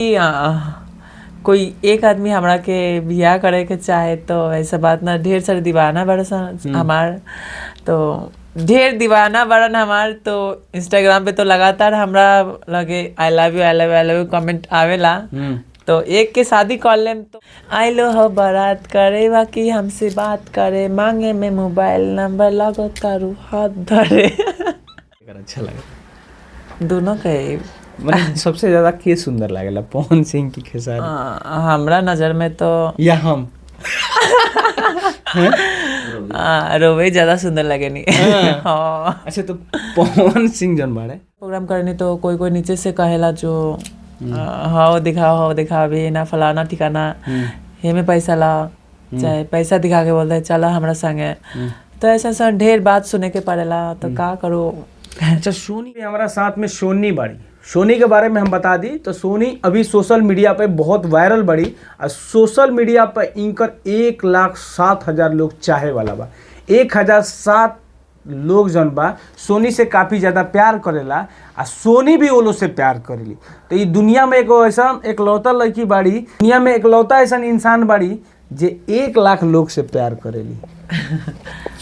कि कोई एक आदमी हमरा के बियाह करे के चाहे तो ऐसा बात ना, ढेर सारे दीवाना बड़न हमार, तो ढेर दीवाना बड़न हमार, तो इंस्टाग्राम पे तो लगातार हमरा लगे I love you I love you I love you comment आवेला। तो एक के शादी कर लेम तो आइलो हो बारात करे बाकी हमसे बात करे, मांगे में मोबाइल नंबर लगो तारू हाथ धरे। अच्छा लगे दोनों के मतलब सबसे ज्यादा के सुंदर लागेला, पवन सिंह की खेसारी? हमरा नजर में तो या हम रोवे ज्यादा सुंदर लगे नहीं। हाँ। अच्छा तो पवन सिंह जन बाड़े प्रोग्राम करने तो कोई कोई नीचे से कहेला जो हाओ दिखाओ भी ना फलाना ठिकाना हे में पैसा ला, चाहे पैसा दिखा के बोलते चला हमरा संगे, तो ऐसा ढेर बात सुने के पड़ेला, तो का करो। अच्छा सोनी हमारा साथ में सोनी बाड़ी, सोनी के बारे में हम बता दी तो सोनी अभी सोशल मीडिया पे बहुत वायरल बड़ी और सोशल मीडिया पर इनकर 1,07,000 लोग चाहे वाला बा। 1,007 लोग जन बा सोनी से काफ़ी ज़्यादा प्यार करेला और सोनी भी वो लोग से प्यार करेली। तो ये दुनिया में एक ऐसा एकलौता लड़की बाड़ी, दुनिया में एकलौता ऐसा इंसान बाड़ी जे 1,00,000 लोग से प्यार करेली।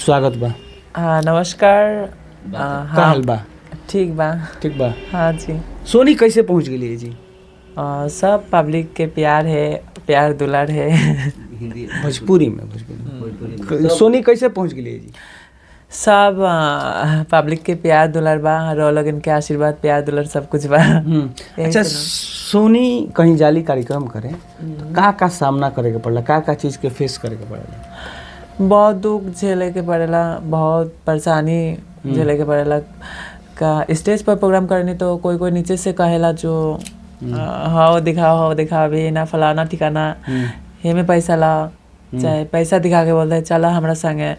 स्वागत बा। हाँ नमस्कार। का हाल बा? ठीक बा। ठीक बा। हाँ जी। सोनी कैसे पहुंच गई जी? सब पब्लिक के प्यार है, प्यार दुलार है। भोजपुरी में सोनी कैसे पहुंच गई जी? सब पब्लिक के प्यार दुलार बा, रो लगन के आशीर्वाद प्यार दुलार सब कुछ बा। अच्छा सोनी कहीं जाली कार्यक्रम करे तो का सामना करे के पड़ला, का चीज के फेस करे के पड़ेला? बहुत दुख झेले के पड़ेला, बहुत परेशानी झेले के पड़ेला। का स्टेज पर प्रोग्राम करने तो कोई कोई नीचे से कहेला जो हाओ दिखाओ भी ना फलाना ठिकाना हे में पैसा ला, चाहे पैसा दिखा के बोलते चला हमरा संगे,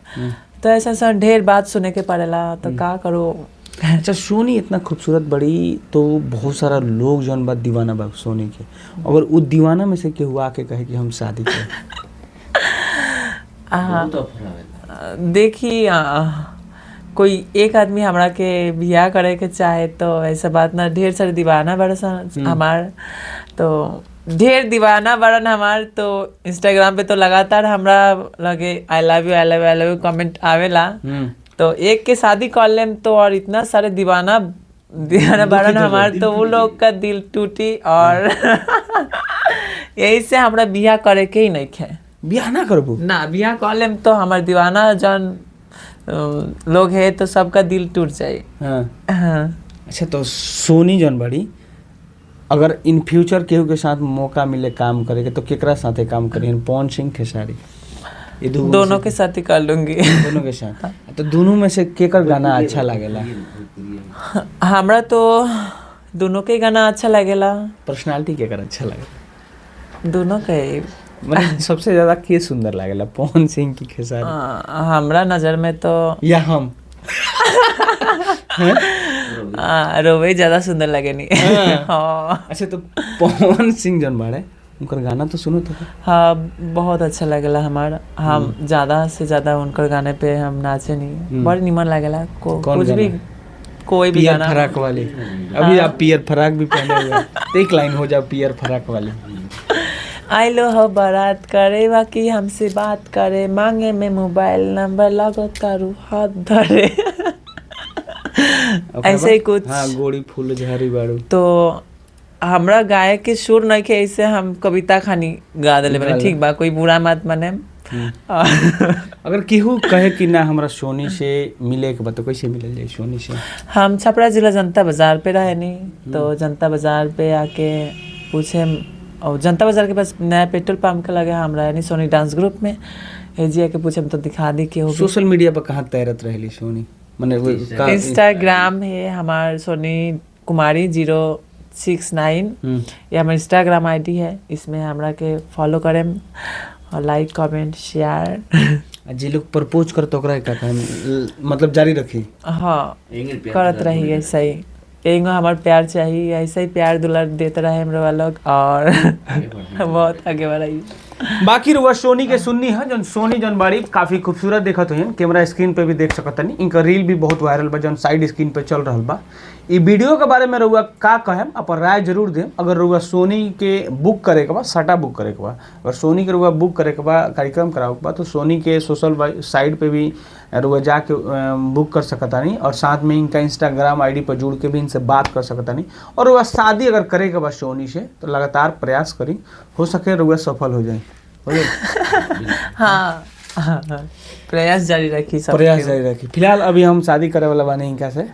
तो ऐसा ढेर बात सुने के पड़ेला, तो का करो। अच्छा सोनी इतना खूबसूरत बड़ी तो बहुत सारा लोग जौन बा दीवाना बा सोनी के, अगर वो दीवाना में से केहू आके कहे कि हम शादी करें? देखी कोई एक आदमी हमरा के बियाह करे के चाहे तो ऐसा बात ना, ढेर सारे दीवाना बड़न हमार, तो ढेर दीवाना बड़न हमार, तो इंस्टाग्राम पे तो लगातार हमरा लगे I love you I love you I love you comment आवेला। तो एक के शादी कर लेम तो और इतना सारे दीवाना बड़न हमार, तो वो लोग का दिल टूटी और यही से हमरा बियाह करे के ही नहीं खे। बियाह ना करबू ना, बियाह कर लेम तो हमार दीवाना जन लोग है तो सबका दिल टूट जाए। हाँ। अच्छा तो सोनी जन बड़ी अगर इन फ्यूचर केहू के साथ मौका मिले काम करे के तो केकरा साथे काम करी? पवन सिंह खेसारी ये दोनों के साथ ही कर लूंगी। दोनों के साथ। तो दोनों में से केकर गाना अच्छा लागेला? हमरा तो दोनों के गाना अच्छा लगेला। पर्सनालिटी केकर अच्छा लगेला? दोनों के मतलब सबसे ज्यादा के सुंदर लागेला, पवन सिंह की खेसारी? हमरा नजर में तो या हम रोवे ज्यादा सुंदर लगे नहीं। हाँ। अच्छा तो पवन सिंह जन बाड़े उनकर गाना तो सुनो तो? हाँ बहुत अच्छा लगेला हमारा, हम ज्यादा से ज्यादा उनकर गाने पे हम नाचे नहीं, बड़ी निमन लगेला। कुछ भी कोई भी गाना। फराक वाली अभी आप पियर फराक भी पहने हुए, तो एक लाइन हो जाओ पियर फराक वाली। आइलो हो बारात करे बाकी हमसे बात करे, मांगे में मोबाइल नंबर लगो तारू हाथ धरे। ऐसे ही कुछ। हाँ गोड़ी फूल झाड़ी बाड़ू। तो हमरा गाय के सुर नहीं के, ऐसे हम कविता खानी गा दिले बने। ठीक बा, कोई बुरा मत माने। अगर केहू कहे कि ना हमरा सोनी से मिले के बा तो कैसे मिलल जाए सोनी से? हम छपरा जिला जनता बाजार पे रहे नहीं, तो जनता बाजार पे आके पूछे, और जनता बाजार के पास नया पेट्रोल पंप के लगे हमरा यानी सोनी डांस ग्रुप में हेजिया के पूछे तो दिखा दी कि सोशल मीडिया पर कहाँ तैरत रहेली सोनी? माने इंस्टाग्राम है हमार सोनी कुमारी 069, ये हमार इंस्टाग्राम आईडी है। इसमें हमरा के फॉलो करें और लाइक कमेंट शेयर। जे लोग प्रपोज कर तो ओकरा का मतलब जारी रखी? हाँ करत रही ऐसा ही, एगो हमार प्यार चाहिए, ऐसा ही प्यार दुलार देते रहे हम लोग और बहुत आगे बढ़ाई। बाकी रुआ सोनी के सुन्नी है जौन सोनी जौन बाड़ी काफी खूबसूरत देखत हुई कैमरा स्क्रीन पे भी देख सकत नहीं इनका रील भी बहुत वायरल बा जौन साइड स्क्रीन पे चल रहा बा। ई वीडियो के बारे में रुआ का कहेम अपन राय जरूर देम। अगर रुआ सोनी के बुक करे के बा सटा बुक करे के बा अगर सोनी के रुआ बुक करे के बा कार्यक्रम करावे के बा तो सोनी के सोशल साइट पे भी रुआ जाके बुक कर सकता नहीं और साथ में इनका इंस्टाग्राम आईडी पर जुड़ के भी इनसे बात कर सकता नहीं। और रुआ शादी अगर करे के बा सोनी से तो लगातार प्रयास करी हो सके रुआ सफल हो जाए। हाँ प्रयास जारी रखी सब प्रयास जारी रखी। फिलहाल अभी हम शादी करे वाला बानी इनका से।